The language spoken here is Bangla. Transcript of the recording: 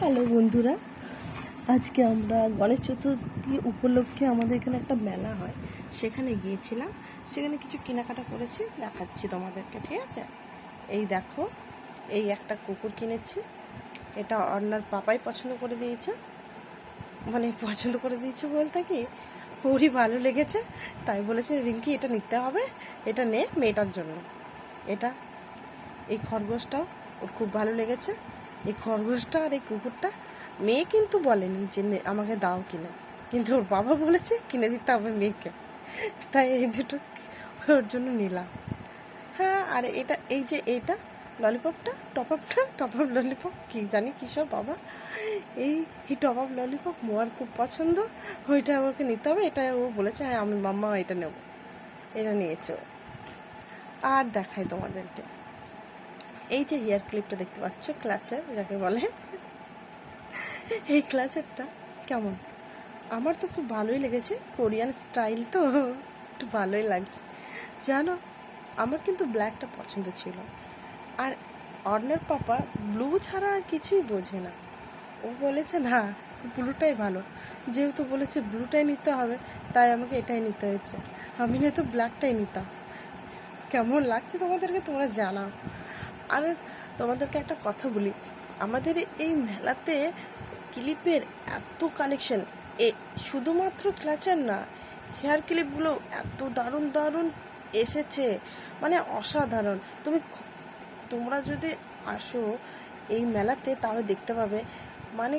হ্যালো বন্ধুরা, আজকে আমরা গণেশ চতুর্থী উপলক্ষে আমাদের এখানে একটা মেলা হয়, সেখানে গিয়েছিলাম। সেখানে কিছু কেনাকাটা করেছি, দেখাচ্ছি তোমাদেরকে, ঠিক আছে? এই দেখো, এই একটা কুকুর কিনেছি। এটা অর্ণার পাপাই পছন্দ করে দিয়েছে, মানে পছন্দ করে দিয়েছে বলতে কি, ওরই ভালো লেগেছে, তাই বলেছে রিঙ্কি এটা নিতে হবে, এটা নে মেয়েটার জন্য। এটা এই খরগোশটাও ওর খুব ভালো লেগেছে। এই খরগোশটা আর এই কুকুরটা মেয়ে কিন্তু বলেনি যে আমাকে দাও কিনে, কিন্তু ওর বাবা বলেছে কিনে দিতে হবে মেয়েকে, তাই এই দুটো ওর জন্য নিলাম। হ্যাঁ, আর এটা এই যে এইটা ললিপপটা, টপ আপ ললিপপ কী জানি কী সব বাবা, এই টপ আপ ললিপপ মোয়ার খুব পছন্দ, ওইটা ওকে নিতে হবে। এটা ও বলেছে হ্যাঁ আমি মাম্মা এটা নেব, এটা নিয়েছে ও। আর দেখাই তোমাদেরকে, এই যে হেয়ার ক্লিপটা দেখতে পাচ্ছ, ক্লাচার যাকে বলে, এই ক্লাচারটা কেমন, আমার তো খুব ভালোই লেগেছে। কোরিয়ান স্টাইল তো একটু ভালোই লাগছে জানো। আমার কিন্তু ব্ল্যাকটা পছন্দ ছিল, আর অর্ণের পাপা ব্লু ছাড়া আর কিছুই বোঝে না। ও বলেছে না ব্লুটাই ভালো, যেহেতু বলেছে ব্লুটাই নিতে হবে, তাই আমাকে এটাই নিতে হয়েছে। আমি না তো ব্ল্যাকটাই নিতাম। কেমন লাগছে তোমাদেরকে তোমরা জানাও। আর তোমাদেরকে একটা কথা বলি, আমাদের এই মেলাতে ক্লিপের এত কালেকশন, এ শুধুমাত্র ক্লাচার না, হেয়ার ক্লিপগুলো এত দারুণ দারুণ এসেছে, মানে অসাধারণ। তোমরা যদি আসো এই মেলাতে তাহলে দেখতে পাবে, মানে